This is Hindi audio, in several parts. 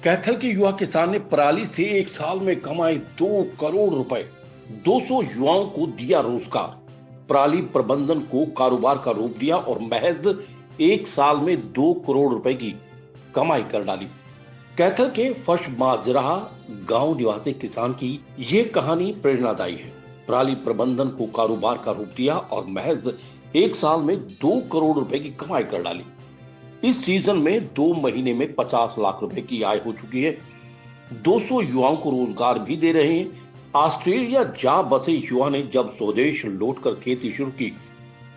कैथल के युवा किसान ने पराली से एक साल में कमाए 2 करोड़ रुपए। 200 युवाओं को दिया रोजगार। पराली प्रबंधन को कारोबार का रूप दिया और महज एक साल में 2 करोड़ रुपए की कमाई कर डाली। कैथल के फर्श माजरा गांव निवासी किसान की ये कहानी प्रेरणादायी है। पराली प्रबंधन को कारोबार का रूप दिया और महज एक साल में 2 करोड़ रुपए की कमाई कर डाली। इस सीजन में 2 महीने में 50 लाख रुपए की आय हो चुकी है। 200 युवाओं को रोजगार भी दे रहे हैं। ऑस्ट्रेलिया जा बसे युवा ने जब स्वदेश लौटकर खेती शुरू की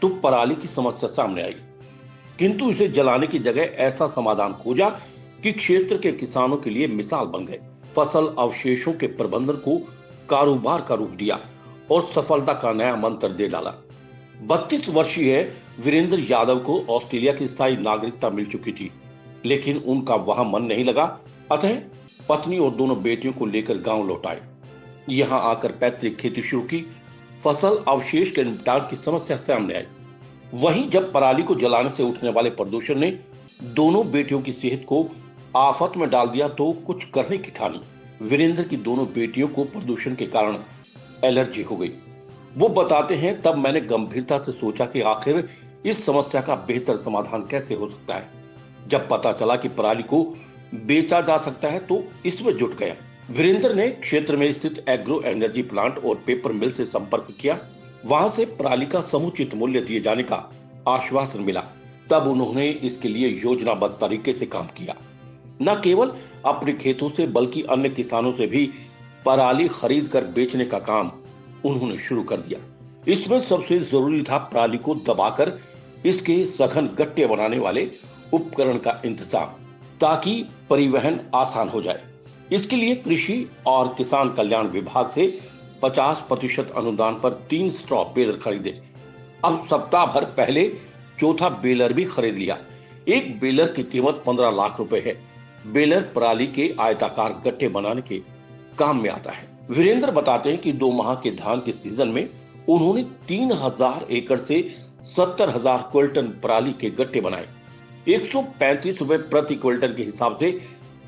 तो पराली की समस्या सामने आई, किंतु इसे जलाने की जगह ऐसा समाधान खोजा कि क्षेत्र के किसानों के लिए मिसाल बन गए। फसल अवशेषों के प्रबंधन को कारोबार का रूप दिया और सफलता का नया मंत्र दे डाला। 32 वर्षीय वीरेंद्र यादव को ऑस्ट्रेलिया की स्थायी नागरिकता मिल चुकी थी, लेकिन उनका वहां मन नहीं लगा। अतः पत्नी और दोनों बेटियों को लेकर गांव लौट आए। यहां आकर पैतृक खेती शुरू की। फसल अवशेष के निपटान की समस्या सामने आई। वहीं जब पराली को जलाने से उठने वाले प्रदूषण ने दोनों बेटियों की सेहत को आफत में डाल दिया तो कुछ करने की ठानी। वीरेंद्र की दोनों बेटियों को प्रदूषण के कारण एलर्जी हो गई। वो बताते हैं, तब मैंने गंभीरता से सोचा कि आखिर इस समस्या का बेहतर समाधान कैसे हो सकता है। जब पता चला कि पराली को बेचा जा सकता है तो इसमें जुट गया। वीरेंद्र ने क्षेत्र में स्थित एग्रो एनर्जी प्लांट और पेपर मिल से संपर्क किया। वहां से पराली का समुचित मूल्य दिए जाने का आश्वासन मिला। तब उन्होंने इसके लिए योजनाबद्ध तरीके से काम किया। न केवल अपने खेतों से बल्कि अन्य किसानों से भी पराली खरीद कर बेचने का काम उन्होंने शुरू कर दिया। इसमें सबसे जरूरी था पराली को दबाकर इसके सघन गट्टे बनाने वाले उपकरण का इंतजाम, ताकि परिवहन आसान हो जाए। इसके लिए कृषि और किसान कल्याण विभाग से 50% अनुदान पर 3 स्ट्रॉ बेलर खरीदे। अब सप्ताह भर पहले चौथा बेलर भी खरीद लिया। एक बेलर की कीमत 15 लाख रुपए है। बेलर पराली के आयताकार गट्टे बनाने के काम में आता है। वीरेंद्र बताते हैं कि 2 माह के धान के सीजन में उन्होंने 3000 एकड़ से 70,000 क्विंटल पराली के गट्टे बनाए। 135 रुपए प्रति क्विंटल के हिसाब से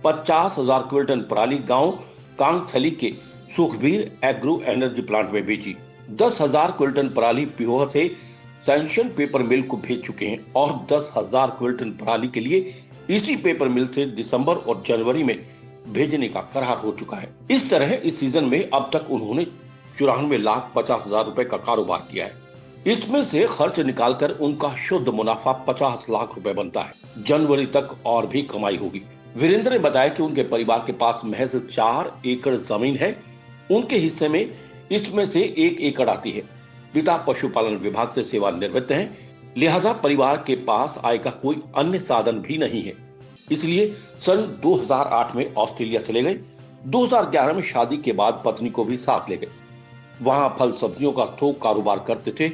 50,000 क्विंटल पराली गांव कांगथली के सुखबीर एग्रो एनर्जी प्लांट में बेची। 10,000 क्विंटल पराली पिहोर से सैंक्शन पेपर मिल को भेज चुके हैं और 10,000 क्विंटल पराली के लिए इसी पेपर मिल से दिसंबर और जनवरी में भेजने का करार हो चुका है। इस तरह इस सीजन में अब तक उन्होंने 94,50,000 रुपए का कारोबार किया है। इसमें से खर्च निकालकर उनका शुद्ध मुनाफा 50 लाख रुपए बनता है। जनवरी तक और भी कमाई होगी। वीरेंद्र ने बताया कि उनके परिवार के पास महज 4 एकड़ जमीन है। उनके हिस्से में इसमें से 1 एकड़ आती है। पिता पशुपालन विभाग से सेवानिवृत्त हैं, लिहाजा परिवार के पास आय का कोई अन्य साधन भी नहीं है। इसलिए सन 2008 में ऑस्ट्रेलिया चले गए। 2011 में शादी के बाद पत्नी को भी साथ ले गए। वहां फल सब्जियों का थोक कारोबार करते थे।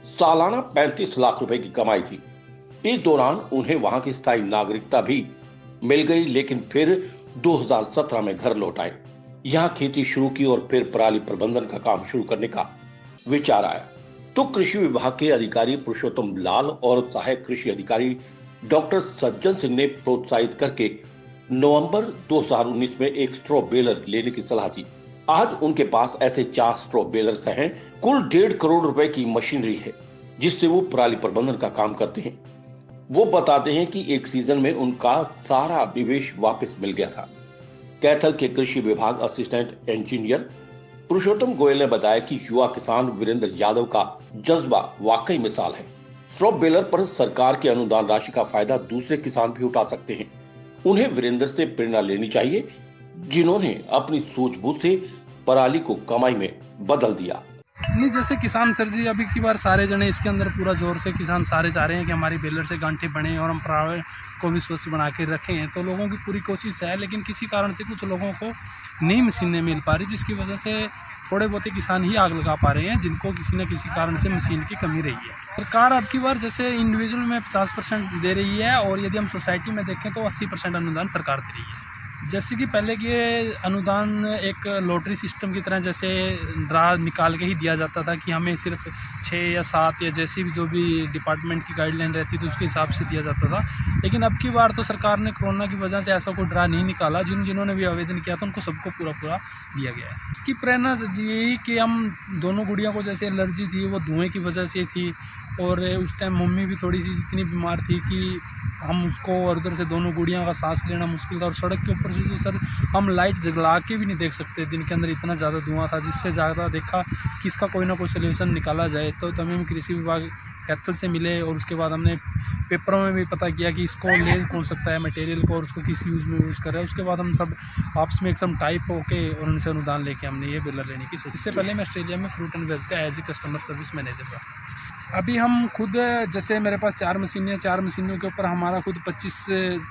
सालाना 35 लाख रुपए की कमाई थी। इस दौरान उन्हें वहां की स्थायी नागरिकता भी मिल गई, लेकिन फिर 2017 में घर लौट आए। यहाँ खेती शुरू की और फिर पराली प्रबंधन का काम शुरू करने का विचार आया तो कृषि विभाग के अधिकारी पुरुषोत्तम लाल और सहायक कृषि अधिकारी डॉक्टर सज्जन सिंह ने प्रोत्साहित करके नवंबर 2019 में एक स्ट्रॉ बेलर लेने की सलाह दी। आज उनके पास ऐसे 4 स्ट्रॉ बेलर्स हैं। कुल 1.5 करोड़ रुपए की मशीनरी है जिससे वो पराली प्रबंधन का काम करते हैं। वो बताते हैं कि एक सीजन में उनका सारा निवेश वापस मिल गया था। कैथल के कृषि विभाग असिस्टेंट इंजीनियर पुरुषोत्तम गोयल ने बताया कि युवा किसान वीरेंद्र यादव का जज्बा वाकई मिसाल है। स्ट्रॉ बेलर पर सरकार के अनुदान राशि का फायदा दूसरे किसान भी उठा सकते हैं। उन्हें वीरेंद्र से प्रेरणा लेनी चाहिए, जिन्होंने अपनी सूझबूझ से पराली को कमाई में बदल दिया। नहीं, जैसे किसान सर जी अभी की बार सारे जने इसके अंदर पूरा जोर से किसान सारे चाह रहे हैं कि हमारी बेलर से गांठे बने और हम पराली को भी स्वस्थ बना के रखें। तो लोगों की पूरी कोशिश है, लेकिन किसी कारण से कुछ लोगों को नई मशीनें मिल पा रही, जिसकी वजह से थोड़े बहुत किसान ही आग लगा पा रहे हैं, जिनको किसी न किसी कारण से मशीन की कमी रही है। सरकार अब की बार जैसे इंडिविजुअल में 50% दे रही है और यदि हम सोसाइटी में देखें तो 80% अनुदान सरकार दे रही है। जैसे कि पहले के अनुदान एक लॉटरी सिस्टम की तरह जैसे ड्रा निकाल के ही दिया जाता था कि हमें सिर्फ 6 या 7 या जैसी भी जो भी डिपार्टमेंट की गाइडलाइन रहती थी उसके हिसाब से दिया जाता था। लेकिन अब की बार तो सरकार ने कोरोना की वजह से ऐसा कोई ड्रा नहीं निकाला। जिन्होंने भी आवेदन किया था उनको सबको पूरा दिया गया है। इसकी प्रेरणा यही कि हम दोनों गुड़िया को जैसे एलर्जी थी वो धुएँ की वजह से थी, और उस टाइम मम्मी भी थोड़ी सी इतनी बीमार थी कि हम उसको और उधर से दोनों गुड़ियों का सांस लेना मुश्किल था। और सड़क के ऊपर से तो सर हम लाइट जला के भी नहीं देख सकते, दिन के अंदर इतना ज़्यादा धुआं था, जिससे ज़्यादा देखा कि इसका कोई ना कोई सोल्यूशन निकाला जाए। तो हमें कृषि विभाग कैथल से मिले और उसके बाद हमने पेपरों में भी पता किया कि इसको ले कौन सकता है मटेरियल को और उसको किस यूज़ में यूज़ कर रहा है। उसके बाद हम सब आपस में एकदम टाइप होके और उनसे अनुदान लेके हमने ये बेलर लेने की सोची। इससे पहले मैं ऑस्ट्रेलिया में फ्रूट एंड वेज का as a customer service manager था। अभी हम खुद जैसे मेरे पास 4 मशीनें हैं, 4 मशीनों के ऊपर हमारा खुद 25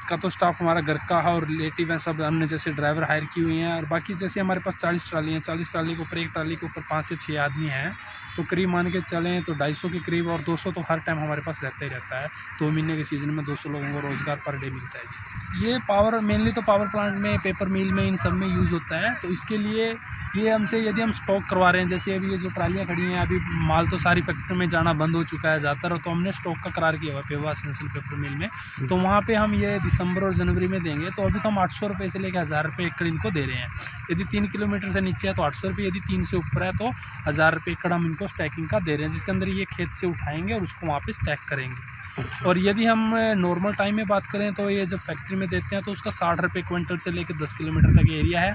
का तो स्टाफ हमारा घर का है और रिलेटिव है, सब हमने जैसे ड्राइवर हायर की हुई हैं। और बाकी जैसे हमारे पास 40 ट्राली हैं, 40 ट्राली के ऊपर एक ट्राली के ऊपर 5 से 6 आदमी हैं, तो करीब मान के चलें तो 250 के करीब, और 200 तो हर टाइम हमारे पास रहता ही रहता है। 2 महीने के सीज़न में 200 लोगों को रोज़गार पर डे मिलता है। ये पावर मेनली तो पावर प्लांट में, पेपर मिल में, इन सब में यूज़ होता है। तो इसके लिए ये हमसे यदि हम स्टॉक करवा रहे हैं, जैसे अभी ये जो ट्रालियाँ खड़ी हैं, अभी माल तो सारी फैक्ट्री में जाना बंद हो चुका है ज़्यादातर, तो हमने स्टॉक का करार किया हुआ पेवा एसेंशियल पेपर मिल में। तो वहाँ पे हम ये दिसंबर और जनवरी में देंगे। तो अभी तो हम 800 रुपये से लेकर 1000 रुपये एकड़ इनको दे रहे हैं। यदि 3 किलोमीटर से नीचे है तो 800 रुपये, यदि 3 से ऊपर है तो 1000 रुपये एकड़ हम इनको स्टैकिंग का दे रहे हैं, जिसके अंदर ये खेत से उठाएँगे और उसको वहाँ पर स्टैक करेंगे। और यदि हम नॉर्मल टाइम में बात करें तो ये जब फैक्ट्री में देते हैं तो उसका 60 रुपये क्विंटल से लेकर 10 किलोमीटर तक एरिया है।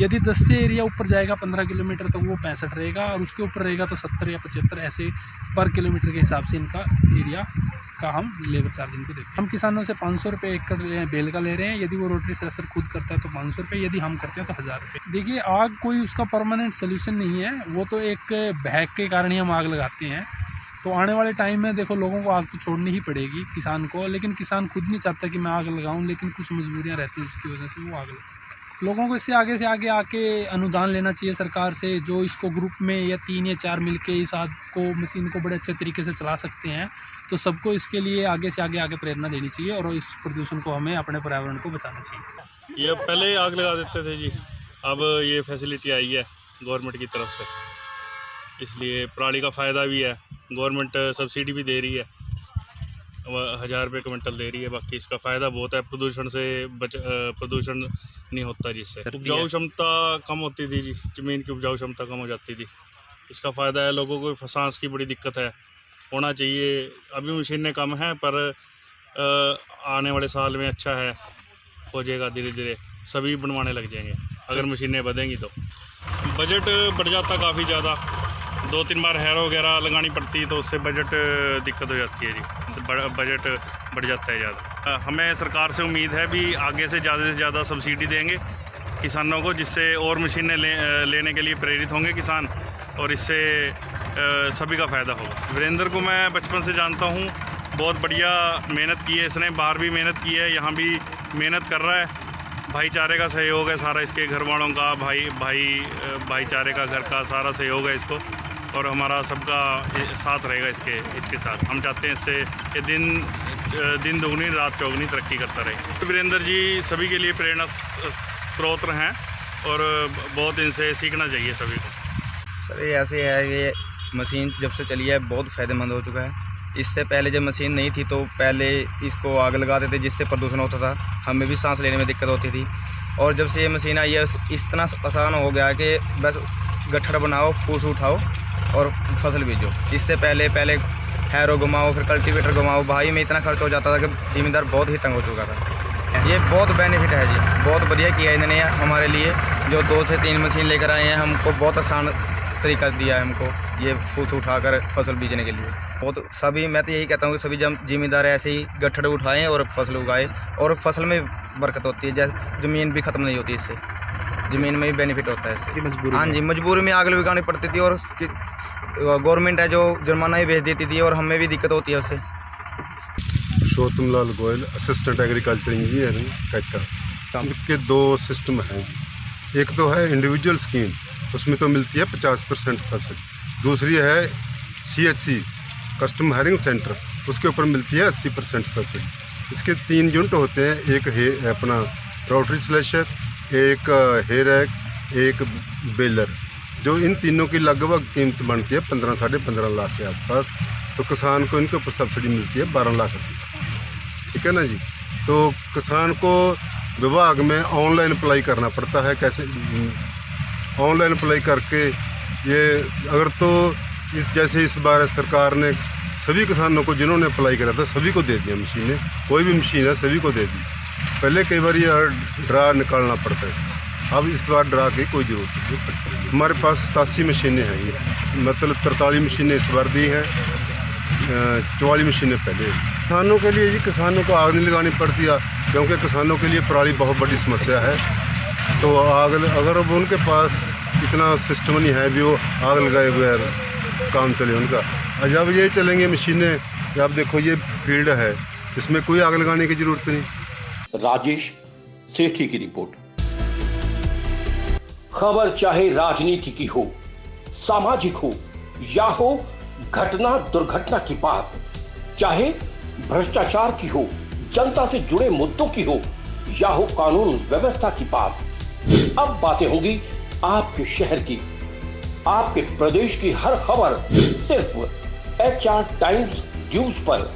यदि 10 से एरिया ऊपर जाएगा 15 किलोमीटर तक वो 65 रहेगा, और उसके ऊपर रहेगा तो 70 या 75 ऐसे पर किलोमीटर के हिसाब से इनका एरिया का हम लेबर चार्ज इनको देते हैं। हम किसानों से 500 रुपये एकड़ बेल का ले रहे हैं। यदि वो रोटरी थ्रेशर खुद करता है तो 500 रुपये, यदि हम करते हैं तो 1000 रुपये। देखिए, आग कोई उसका परमानेंट सोल्यूशन नहीं है, वो तो एक बहक के कारण ही हम आग लगाते हैं। तो आने वाले टाइम में देखो लोगों को आग तो छोड़नी ही पड़ेगी किसान को, लेकिन किसान खुद नहीं चाहता कि मैं आग लगाऊं, लेकिन कुछ मजबूरियां रहती हैं जिसकी वजह से वो आग लगाए। लोगों को इससे आगे से आगे आके अनुदान लेना चाहिए सरकार से, जो इसको ग्रुप में या 3 या 4 मिलके इस आग को, मशीन को बड़े अच्छे तरीके से चला सकते हैं। तो सबको इसके लिए आगे से आगे प्रेरणा देनी चाहिए और इस प्रदूषण को हमें अपने पर्यावरण को बचाना चाहिए। ये पहले आग लगा देते थे जी, अब ये फैसिलिटी आई है गवर्नमेंट की तरफ से, इसलिए पराली का फ़ायदा भी है। गवर्नमेंट सब्सिडी भी दे रही है, 1000 रुपये क्विंटल दे रही है। बाकी इसका फ़ायदा बहुत है, प्रदूषण से प्रदूषण नहीं होता, जिससे उपजाऊ क्षमता कम होती थी जी, ज़मीन की उपजाऊ क्षमता कम हो जाती थी। इसका फ़ायदा है, लोगों को सांस की बड़ी दिक्कत है, होना चाहिए। अभी मशीनें कम हैं पर आने वाले साल में अच्छा है, हो जाएगा धीरे धीरे, सभी बनवाने लग जाएंगे अगर मशीनें बढ़ेंगी तो। बजट बढ़ जाता काफ़ी ज़्यादा, 2-3 बार हैर वगैरह लगानी पड़ती है तो उससे बजट दिक्कत हो जाती है जी, बजट बढ़ जाता है ज़्यादा। हमें सरकार से उम्मीद है भी आगे से ज़्यादा सब्सिडी देंगे किसानों को, जिससे और मशीनें लेने के लिए प्रेरित होंगे किसान, और इससे सभी का फ़ायदा होगा। वीरेंद्र को मैं बचपन से जानता हूँ, बहुत बढ़िया मेहनत की है इसने, बाहर भी मेहनत की है, यहाँ भी मेहनत कर रहा है। भाईचारे का सहयोग है सारा, इसके घर वालों का, भाईचारे का, घर का सारा सहयोग है इसको, और हमारा सबका साथ रहेगा इसके साथ। हम चाहते हैं इससे ये दिन दोगुनी रात चौगुनी तरक्की करता रहे। तो वीरेंद्र जी सभी के लिए प्रेरणा स्रोत हैं और बहुत इनसे सीखना चाहिए सभी को। सर ये ऐसे है, ये मशीन जब से चली है बहुत फ़ायदेमंद हो चुका है। इससे पहले जब मशीन नहीं थी तो पहले इसको आग लगाते थे, जिससे प्रदूषण होता था, हमें भी सांस लेने में दिक्कत होती थी। और जब से ये मशीन आई है इतना आसान हो गया है कि बस गट्ठर बनाओ, फूस उठाओ और फसल बीजो। इससे पहले हैरो घुमाओ, फिर कल्टीवेटर घुमाओ, भाई में इतना खर्च हो जाता था कि ज़मींदार बहुत ही तंग हो चुका था। ये बहुत बेनिफिट है जी, बहुत बढ़िया किया इन्होंने हमारे लिए, जो 2 से 3 मशीन लेकर आए हैं, हमको बहुत आसान तरीका दिया है हमको ये फूस उठाकर फसल बीजने के लिए। बहुत सभी, मैं तो यही कहता हूँ कि सभी ज़मींदार ऐसे ही गट्ठर उठाएं और फसल उगाएं, और फसल में बरकत होती है, जैसे ज़मीन भी ख़त्म नहीं होती, इससे ज़मीन में भी बेनिफिट होता है इससे। हाँ जी, मजबूरी में आग लगानी पड़ती थी और गवर्नमेंट है जो जुर्माना ही भेज देती थी, और हमें भी दिक्कत होती है उससे। पुरुषोत्तम लाल गोयल, असिस्टेंट एग्रीकल्चर इंजीनियर कैक्टर। इसके 2 सिस्टम हैं। एक तो है इंडिविजुअल स्कीम, उसमें तो मिलती है 50% सब्सिडी। दूसरी है CHC कस्टम हायरिंग सेंटर, उसके ऊपर मिलती है 80% सब्सिडी। इसके 3 यूनिट होते हैं, एक है अपना रोटरी स्लैशर, एक हे रैक, एक बेलर, जो इन तीनों की लगभग कीमत बनती है 15 साढ़े 15 लाख के आसपास। तो किसान को इनके ऊपर सब्सिडी मिलती है 12 लाख रुपये, ठीक है ना जी। तो किसान को विभाग में ऑनलाइन अप्लाई करना पड़ता है। कैसे ऑनलाइन अप्लाई करके ये अगर तो जैसे इस बार सरकार ने सभी किसानों को जिन्होंने अप्लाई करा था सभी को दे दिया मशीनें, कोई भी मशीन है सभी को दे दी। पहले कई बार ये ड्रा निकालना पड़ता है, अब इस बार ड्रा की कोई ज़रूरत नहीं पड़ती। हमारे पास 87 मशीनें हैं, ये मतलब 43 मशीनें इस बार दी हैं, 44 मशीनें पहले। किसानों के लिए जी किसानों को आग नहीं लगानी पड़ती है, क्योंकि किसानों के लिए पराली बहुत बड़ी समस्या है। तो आग अगर अब उनके पास इतना सिस्टम नहीं है भी वो आग लगाए हुए काम चले उनका, और जब ये चलेंगे मशीनें, जब देखो ये फील्ड है इसमें कोई आग लगाने की ज़रूरत नहीं। राजेश सेठी की रिपोर्ट। खबर चाहे राजनीति की हो, सामाजिक हो या हो घटना दुर्घटना की बात, चाहे भ्रष्टाचार की हो, जनता से जुड़े मुद्दों की हो या हो कानून व्यवस्था की बात, अब बातें होंगी आपके शहर की, आपके प्रदेश की हर खबर सिर्फ HR टाइम्स न्यूज पर।